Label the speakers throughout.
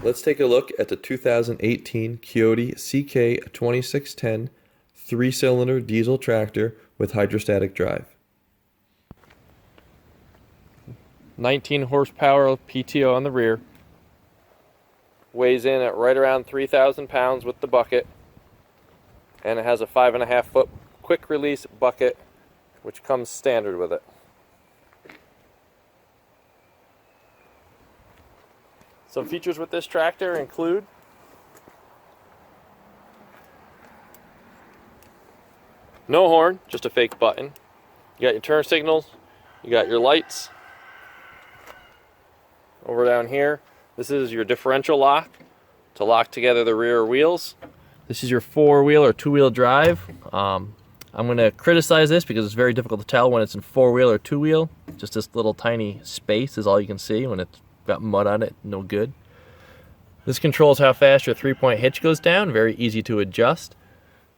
Speaker 1: Let's take a look at the 2018 Kioti CK2610 3-cylinder diesel tractor with hydrostatic drive.
Speaker 2: 19 horsepower PTO on the rear. Weighs in at right around 3,000 pounds with the bucket. And it has a 5.5 foot quick release bucket, which comes standard with it. Some features with this tractor include no horn, just a fake button. You got your turn signals, you got your lights. Over down here, this is your differential lock to lock together the rear wheels. This is your 4-wheel or 2-wheel drive. I'm going to criticize this because it's very difficult to tell when it's in 4-wheel or 2-wheel. Just this little tiny space is all you can see. When it's got mud on it, no good. This controls how fast your 3-point hitch goes down, very easy to adjust.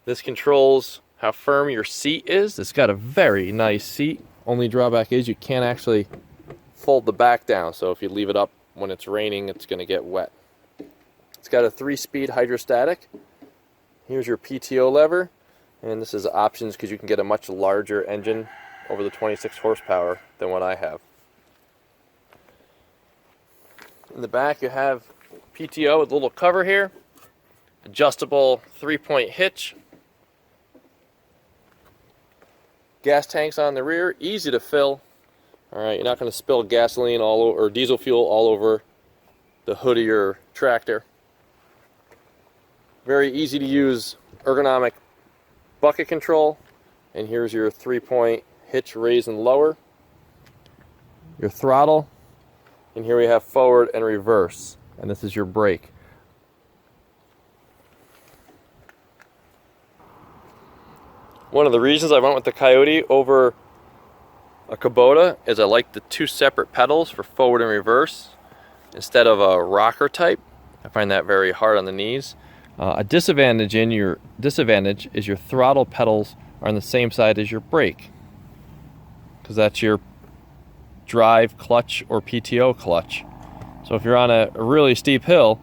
Speaker 2: This controls how firm your seat is. It's got a very nice seat. Only drawback is you can't actually fold the back down, so if you leave it up when it's raining, it's going to get wet. It's got a 3-speed hydrostatic. Here's your PTO lever, and this is options because you can get a much larger engine over the 26 horsepower than what I have. In the back you have PTO with a little cover here, adjustable 3-point hitch, gas tanks on the rear, easy to fill. Alright, you're not going to spill gasoline all over, or diesel fuel all over the hood of your tractor. Very easy to use ergonomic bucket control. And here's your 3-point hitch raise and lower. Your throttle. And here we have forward and reverse. And this is your brake. One of the reasons I went with the Kioti over a Kubota is I like the 2 separate pedals for forward and reverse instead of a rocker type. I find that very hard on the knees. A disadvantage is your throttle pedals are on the same side as your brake, because that's your drive clutch or PTO clutch. So if you're on a really steep hill,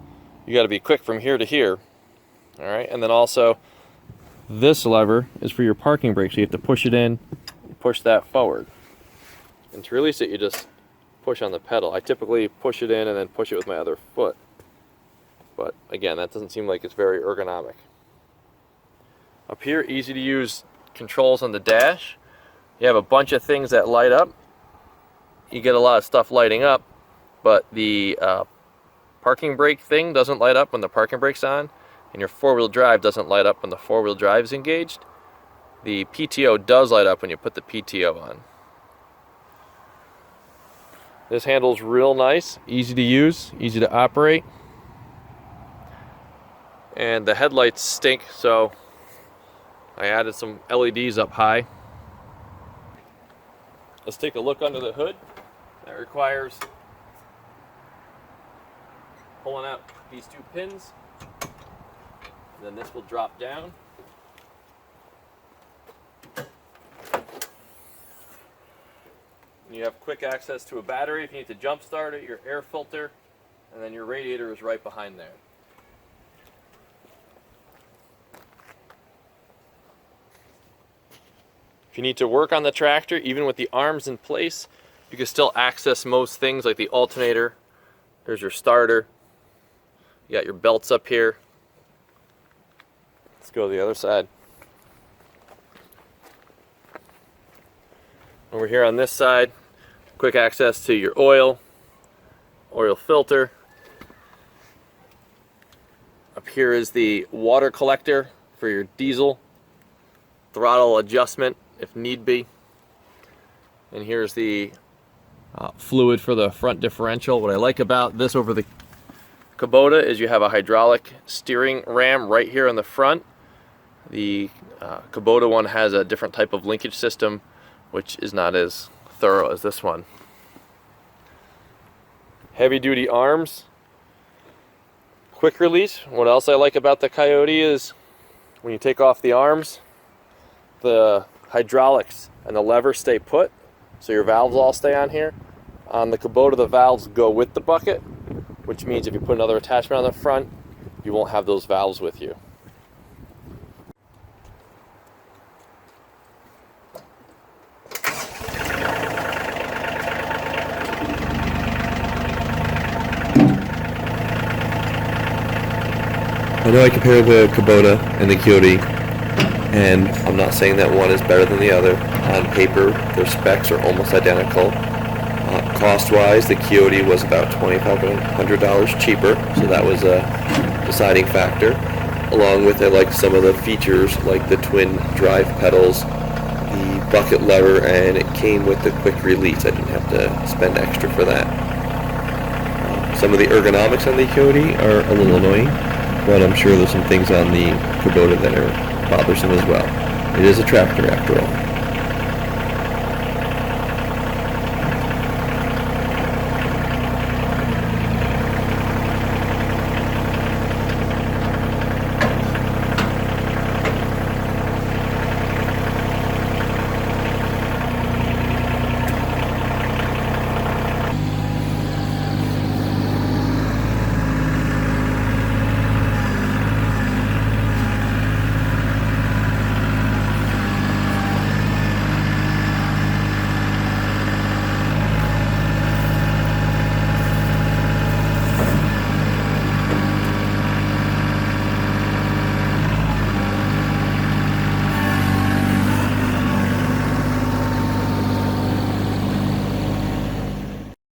Speaker 2: you got to be quick from here to here. All right, and then also this lever is for your parking brake, so you have to push it in, push that forward. And to release it, you just push on the pedal. I typically push it in and then push it with my other foot. But again, that doesn't seem like it's very ergonomic. Up here, easy to use controls on the dash. You have a bunch of things that light up. You get a lot of stuff lighting up, but the parking brake thing doesn't light up when the parking brake's on, and your 4-wheel drive doesn't light up when the 4-wheel drive is engaged. The PTO does light up when you put the PTO on. This handle's real nice, easy to use, easy to operate. And the headlights stink, so I added some LEDs up high. Let's take a look under the hood. That requires pulling out these 2 pins. And then this will drop down. You have quick access to a battery if you need to jump start it, your air filter, and then your radiator is right behind there. If you need to work on the tractor, even with the arms in place, you can still access most things like the alternator. There's your starter. You got your belts up here. Let's go to the other side. Over here on this side, quick access to your oil filter. Up here is the water collector for your diesel, throttle adjustment if need be. And here's the fluid for the front differential. What I like about this over the Kubota is you have a hydraulic steering ram right here on the front. The Kubota one has a different type of linkage system, which is not as thorough as this one. Heavy duty arms, quick release. What else I like about the Kioti is when you take off the arms, the hydraulics and the levers stay put, so your valves all stay on here. On the Kubota, the valves go with the bucket, which means if you put another attachment on the front, you won't have those valves with you.
Speaker 1: I know I compare the Kubota and the Kioti, and I'm not saying that one is better than the other. On paper, their specs are almost identical. Cost-wise, the Kioti was about $2,500 cheaper, so that was a deciding factor. Along with, I liked some of the features like the twin drive pedals, the bucket lever, and it came with the quick release. I didn't have to spend extra for that. Some of the ergonomics on the Kioti are a little annoying, but I'm sure there's some things on the Kubota that are bothersome as well. It is a tractor after all.